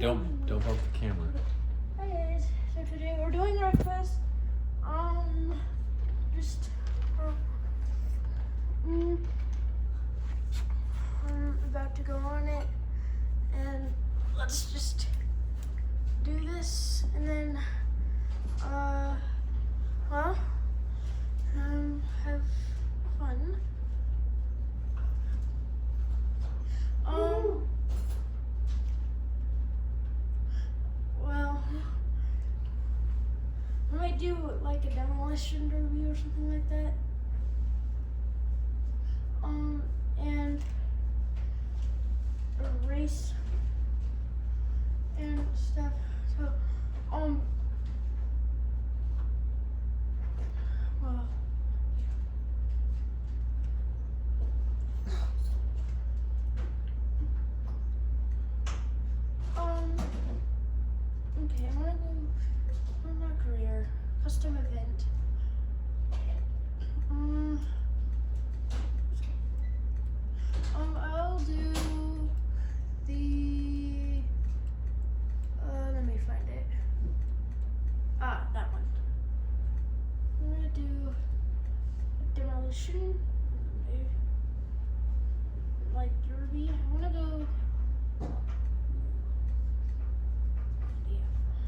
Don't bump the camera. Hi guys. So today we're doing Wreckfest. Just I'm about to go on it, and let's just do this, and then have fun. Well, I might do like a demolition derby or something like that. And a race and stuff. So, well, okay, I'm gonna go on my career, custom event. I'll do the, let me find it. That one. I'm gonna do demolition, like derby. I wanna go, yeah.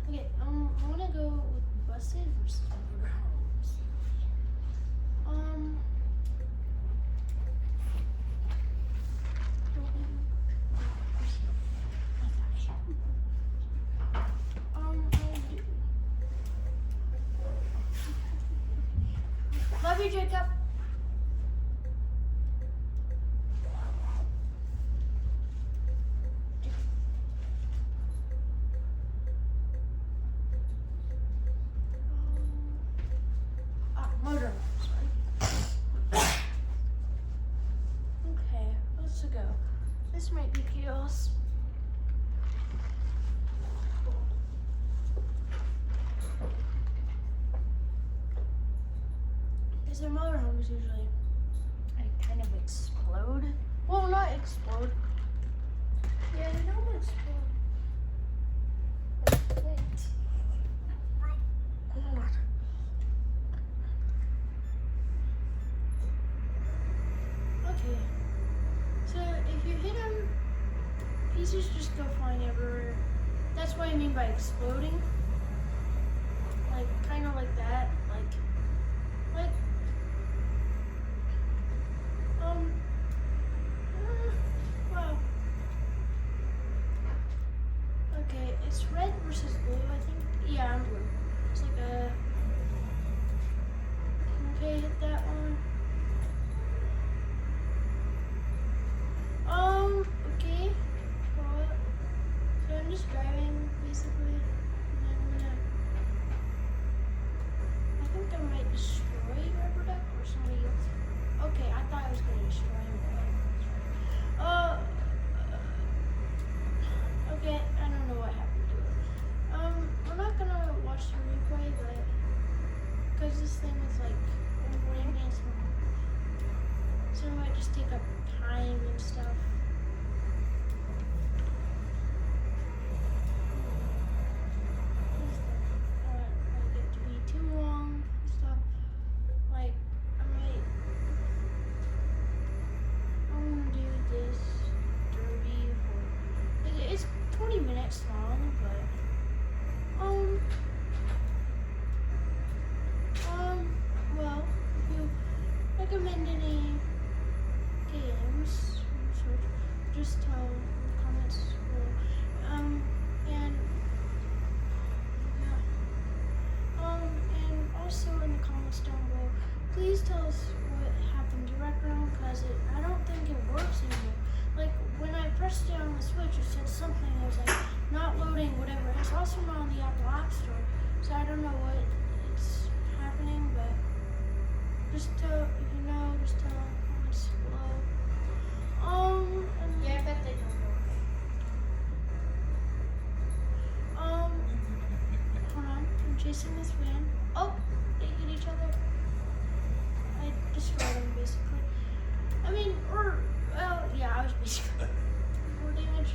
Okay, I wanna go with buses versus motorhomes. Love you, Jacob. Motor. Sorry. Okay, let's go. This might be chaos. Because their motorhomes usually kind of explode. Well, not explode. Yeah, they don't explode. Wait. Hold on. Okay. So if you hit them, pieces just go flying everywhere. That's what I mean by exploding. Like, kind of like that. Wow. Okay, it's red versus blue, I think. Yeah, I'm blue. It's like a... Okay, hit that one. Okay. Well, so I'm just driving, basically. And then I think I might destroy Rubber Duck or somebody else. Okay, I thought I was going to destroy him. Okay, I don't know what happened to it. We're not going to watch the replay, but because this thing is like overwhelming and so it might just take up time and stuff. Like it to be too long and stuff. Like I'm gonna do this derby for it's 20 minutes long, but well, if you recommend any games, just tell in the comments below. And also in the comments down below, please tell us what happened to Rec Room, because I don't think it works anymore. Like when I pressed it on the Switch, it said something. It was like not loading, whatever. It's also not on the Apple App Store, so I don't know what it's happening, but just if you know, just tell in the comments below. Yeah, I bet they don't know. Hold on, I'm chasing this van. Oh, they hit each other. I destroyed them basically. I mean, well, yeah, I was basically 4 damage.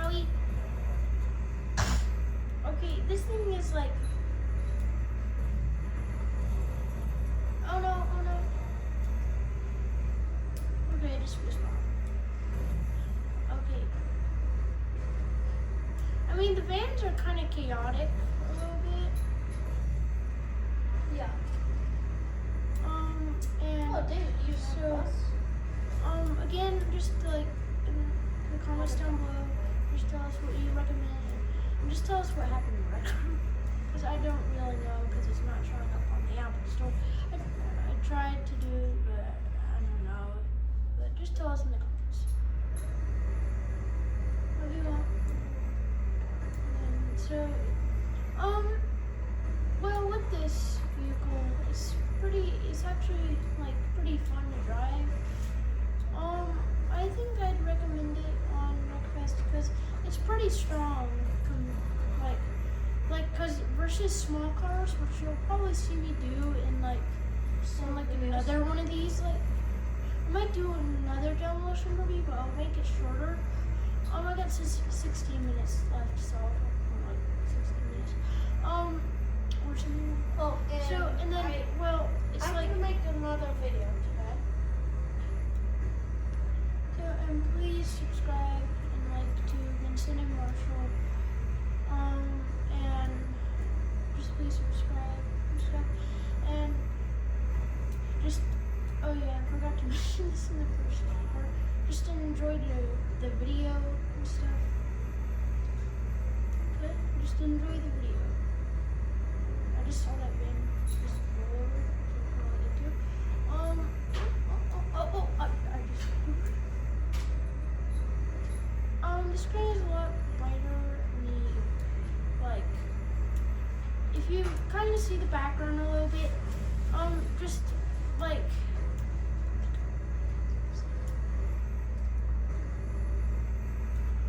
Owie. just respawn. Okay. I mean, the vans are kind of chaotic a little bit. Yeah. And Oh, David, you have so, bus? again, just like in the comments down below, just tell us what you recommend, and just tell us what happened in Rec Room, because I don't really know, because it's not showing up on the Apple Store. I tried to do, but I don't know. But just tell us in the comments. Okay, well, and so, well, with this vehicle, it's actually like pretty fun to drive. I think I'd recommend it on Wreckfest because it's pretty strong, cause versus small cars, which you'll probably see me do in like another one of these. Like, I might do another demolition movie, but I'll make it shorter. I got 16 minutes left, so like 16 minutes. Or something. Oh, and So, and then, well, it's I'm like, gonna make another video today. so, and please subscribe and like to Vincent and Marshall. And just please subscribe and stuff. And just, oh yeah, I forgot to mention this in the first part. Just enjoy the video and stuff. Okay, just enjoy the video. I just saw that van just roll over, so I'll get to it. I just the screen is a lot brighter and like, if you kind of see the background a little bit, just like,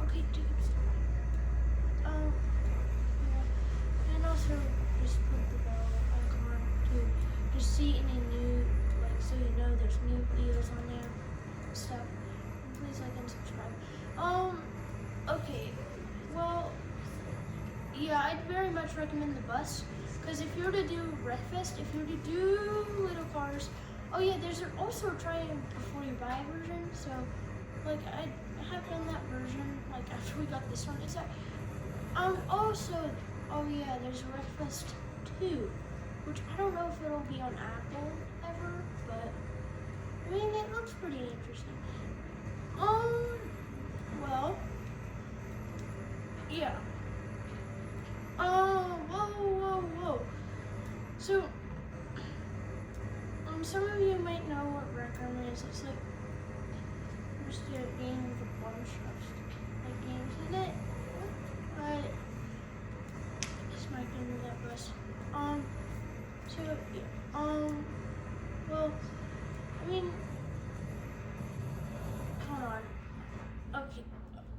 okay, dude, yeah, and also just put the bell icon to just see any new, like, so you know there's new videos on there and stuff. And please like and subscribe. Okay, well, yeah, I'd very much recommend the bus, because if you were to do Wreckfest, if you were to do little cars, oh yeah, there's also a try before you buy version, so, like, I have done that version, like, after we got this one. It's like, also, oh yeah, there's Wreckfest 2, which I don't know if it'll be on Apple ever, but, I mean, it looks pretty interesting. Well, yeah. Whoa. So, some of you might know what Rec Room is. It's like just a game with a bunch of like games in it. This might be into that bus. So yeah. Well, I mean, hold on. Okay,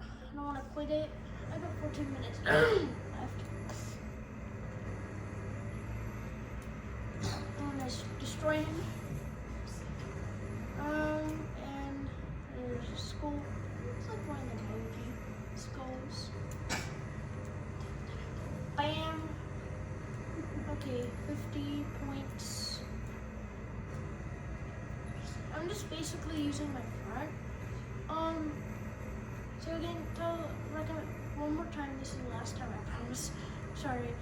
I don't want to quit it. I got 14 minutes left. I want to destroy him. And there's a skull. It's like one of the emoji skulls. Bam. Okay, 50 points. I'm just basically using my front. So again, recommend one more time. This is the last time, I promise. Sorry.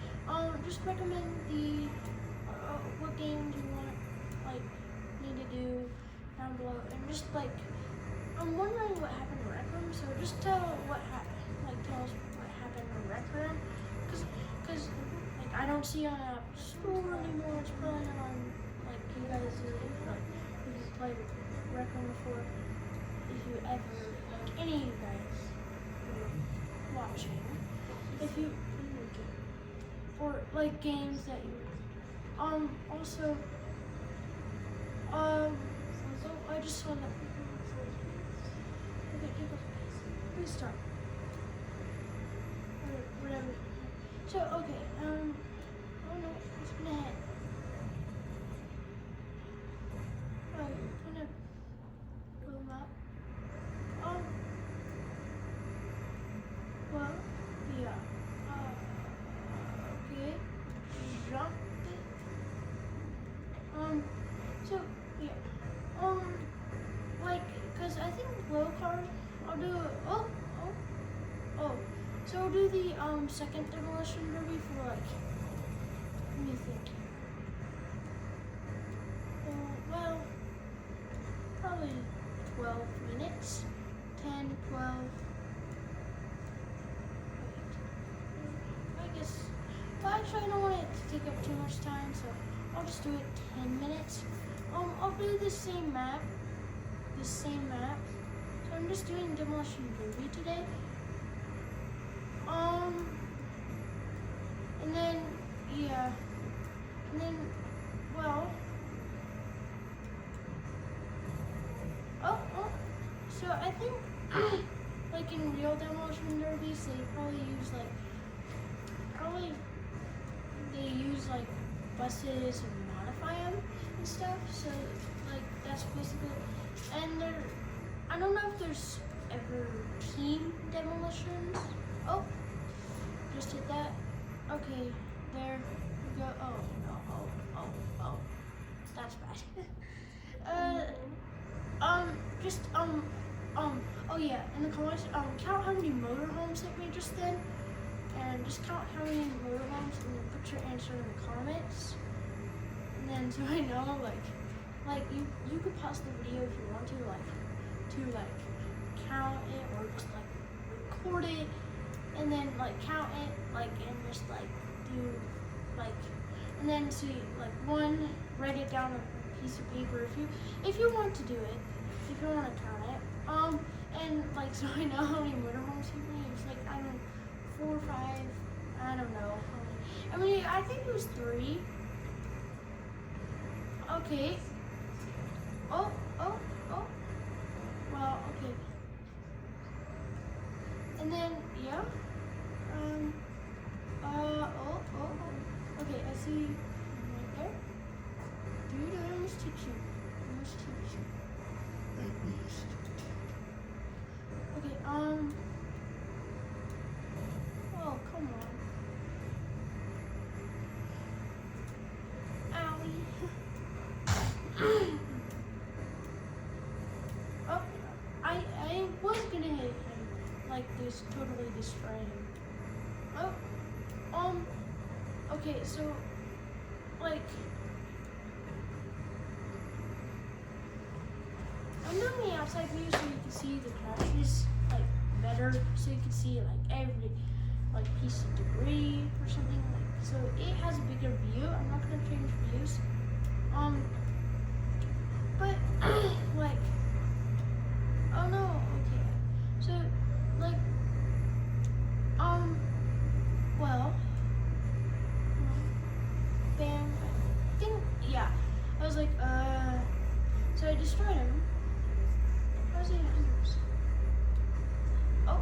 Just recommend the what games you want, like, need to do down below, and just like, I'm wondering what happened in Rec Room. So just tell us what happened in Rec Room, cause like I don't see it on App Store anymore. It's probably not on like you guys like if you played Rec Room before. If you ever, like, any of you guys watching, if you, or like games that you, also, I just saw that. Okay, please stop. Or whatever. So, okay, oh no, it's gonna hit. Gonna blow them up. Well, yeah. Okay. Jump it. So, yeah. Like, cause I think low card. I'll do. So I'll do the second demolition derby for like. Let me think. Well, probably 12 minutes. 10, 12. Wait. I guess. Well, actually, I don't want it to take up too much time, so I'll just do it 10 minutes. I'll do the same map. So I'm just doing demolition derby today. And then yeah, and then well, so I think like in real demolition derbies, they use like buses and modify them and stuff. So like that's basically, and I don't know if there's ever team demolitions. Oh, just hit that. Okay, there we go. Oh no, oh, that's bad. Oh yeah, in the comments, count how many motorhomes hit me just then, and just count how many motorhomes, and then put your answer in the comments, and then so I know, like you could pause the video if you want to count it, or just like record it, and then like count it, like, and just like do like, and then see like one, write it down on a piece of paper if you want to do it, if you want to count it, and like so I know how many motorhomes hit me. It's like I don't know, 4 or 5, I don't know how many. I mean, I think it was 3. Okay. Oh. Well, okay. And then yeah. Okay, I see right there. Dude, I almost hit you. Okay, oh, come on. Owie. Oh, I was gonna hit him, like this, totally destroy him. Oh, okay, so, like, I'm doing the outside view so you can see the crashes, like, better, so you can see, like, every, like, piece of debris or something, like, so it has a bigger view. I'm not gonna change views, but, like, oh no, okay, so, like, well, bam, I think, yeah, I was like, so I destroyed him. How's he yours? Oh,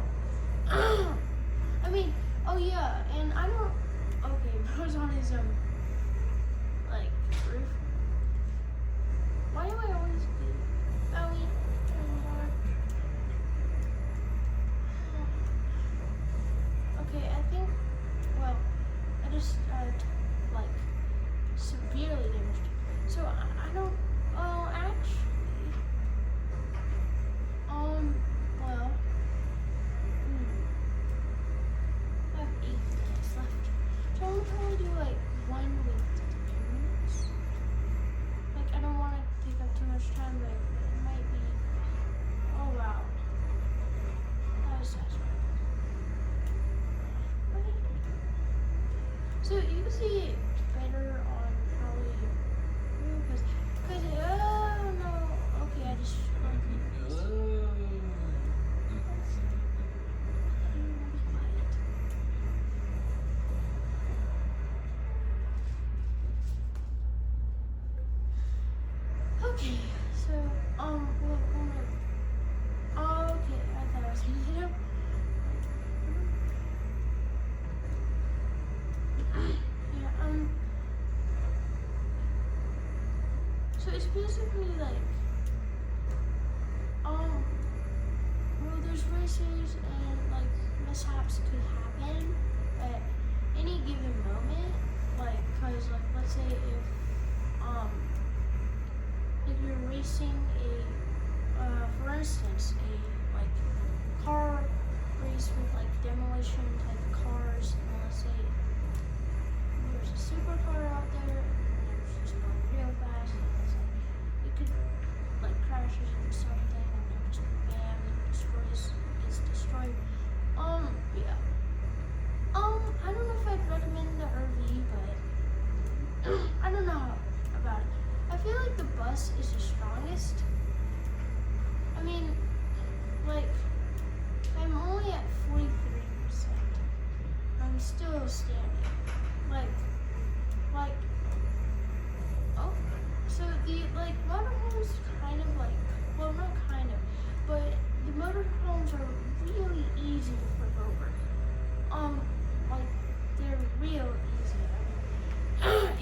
I mean, oh yeah, and I don't, okay, bro's on his, like, roof. Why do I always do, Owie? Okay, I think, well, I just, like, severely damaged it. So, I don't, actually, well, I have 8 minutes left. So I'm trying to do, like, 1 with 2 minutes. Like, I don't want to take up too much time, but it might be, oh wow. That was satisfying. So you can see it better on probably because oh no, okay, I just okay, so okay, I thought I was gonna hit him. So it's basically like, well, there's races and like mishaps could happen at any given moment, like, cause like let's say if you're racing a, for instance, a like car race with like demolition type cars, and let's say there's a supercar out there and it's just going real fast, and it's like it could like crashes into something and then just bam, gets destroyed. Yeah. I don't know if I'd recommend the RV, but I don't know about it. I feel like the bus is the strongest. I mean, like, I'm only at 43%. I'm still standing. Oh, so the, like, motorhomes kind of like, well, not kind of, but the motorhomes are really easy to flip over. Like, they're real easy.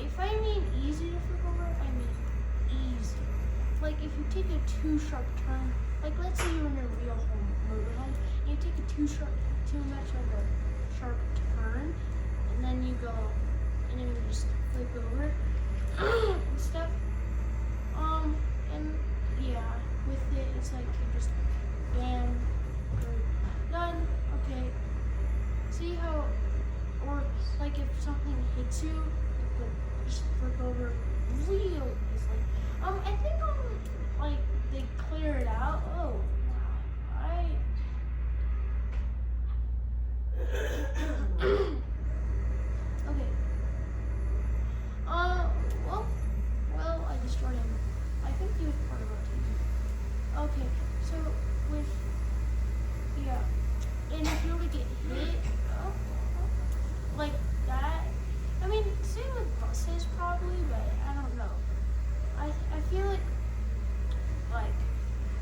If I mean easy to flip over, I mean easy. Like, if you take a too sharp turn, like, let's say you're in a real motorhome, and you take a too much of a sharp turn, and then you go, and then you just flip over and stuff. And yeah, with it, it's like you just bam, done. Okay. See how, or like if something hits you, you could just flip over real easily. I think like they clear it out. Oh wow, okay. Well, I destroyed him. I think he was part of our team. Okay, so with yeah, and if you were to get hit, like that. I mean, same with buses probably, but I don't know. I feel like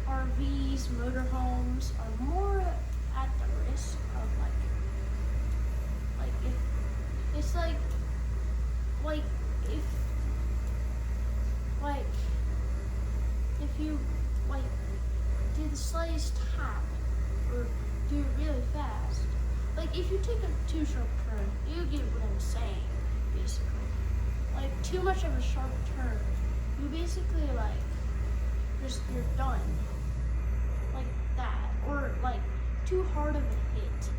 RVs, motorhomes are more at the risk of like if it's like if you like do the slightest tap or do it really fast. Like if you take a too sharp turn, you get what I'm saying, basically. Like too much of a sharp turn, you basically like you're done. Like that. Or like too hard of a hit.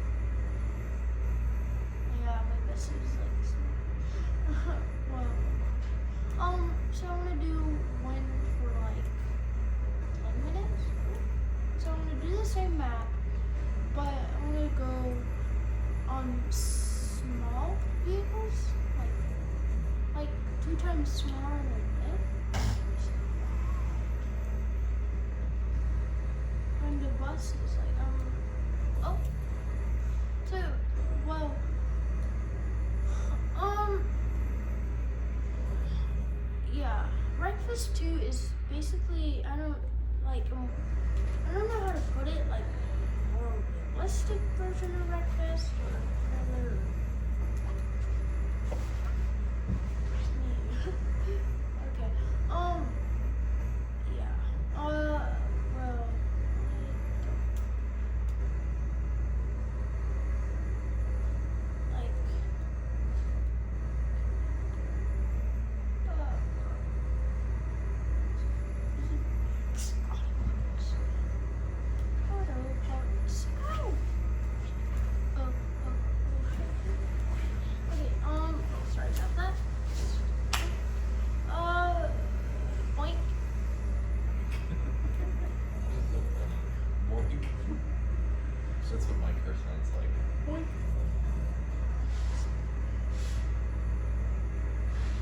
Yeah, my best is like well. So I'm gonna do one for like 10 minutes. So I'm gonna do the same map, but I'm gonna go on small vehicles, like 2 times smaller than it. And the bus is like oh. So well yeah, Wreckfest 2 is basically I don't know how to put it, like more realistic version of Wreckfest or rather okay. Yeah. Well like That's what my car sounds like.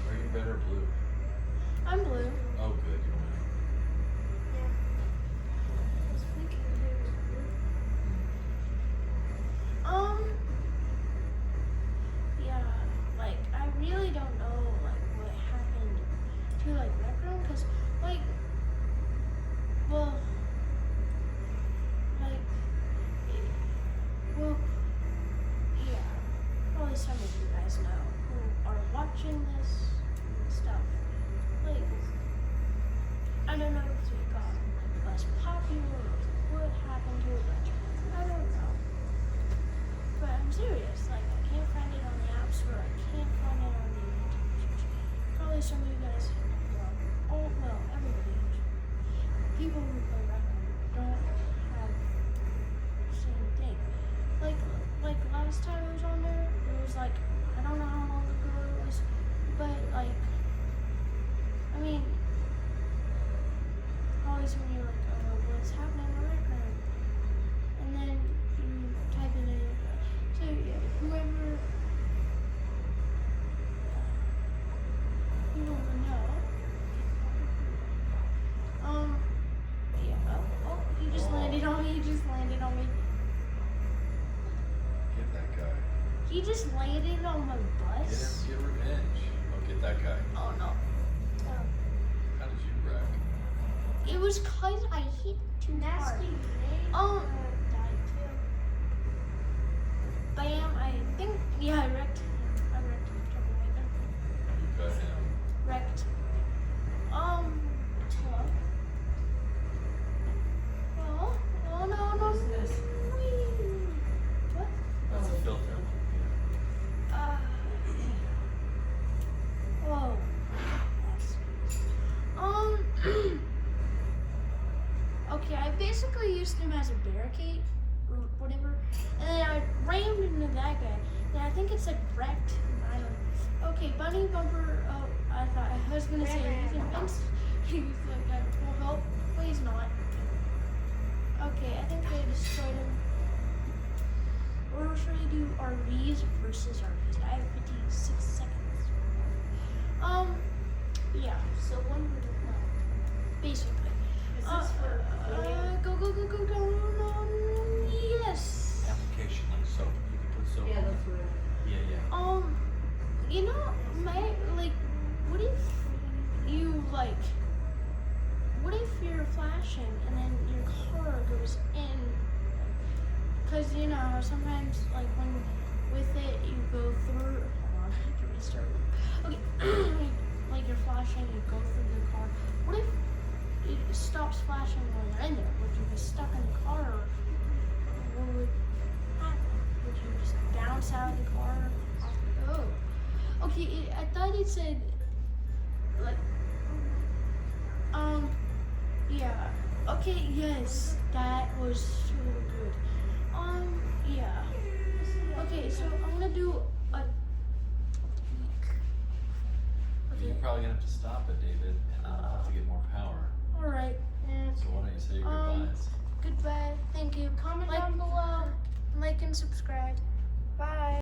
Are you red or blue? I'm blue. Oh, good. You don't mind. Yeah, like I really don't know like what happened to like Wreckfest, because like well yeah, probably some of you guys know who are watching this stuff. Like I don't know if it got like less popular or what happened to it, but I don't know. But I'm serious, like I can't find it on the App Store, I can't find it on the YouTube. Probably some of you guys, well, everybody, people who play Wreckfest don't He just laid it on my bus. Get revenge. Oh, get that guy. Oh no. How did you wreck? It was cause I hit too hard. Nasty name. Died too. Bam, I think, yeah, I wrecked him. You cut him. Wrecked. Well. Oh, no. What's this? What? That's a filter. Whoa. Okay, I basically used him as a barricade or whatever, and then I rammed into that guy. And I think it's like wrecked. I don't know. Okay, bunny bumper. Oh, I thought I was gonna say he's invincible. He's like, I will help, but he's not. Okay, I think I destroyed him. Or should I do RVs versus RVs? I have 56 seconds. Yeah, So one would have basically. Is this for Go. No, yes. Application like soap. You can put soap. Yeah, on that's it. what. Yeah. You know, what if you what if you're flashing and then your car goes in? Cause you know how sometimes when with it you go through. Hold on, I have to restart. Okay, like you're flashing, you go through the car. What if it stops flashing while you're in there? Would you be stuck in the car, or what would happen? Would you just bounce out of the car? Oh, okay. I thought it said yeah. Okay, yes, that was so good. Yeah. Okay, so I'm gonna do a You're probably gonna have to stop it, David, and then I'll have to get more power. Alright. So why don't you say your goodbyes? Goodbye. Thank you. comment Like- down below. Like and subscribe. Bye.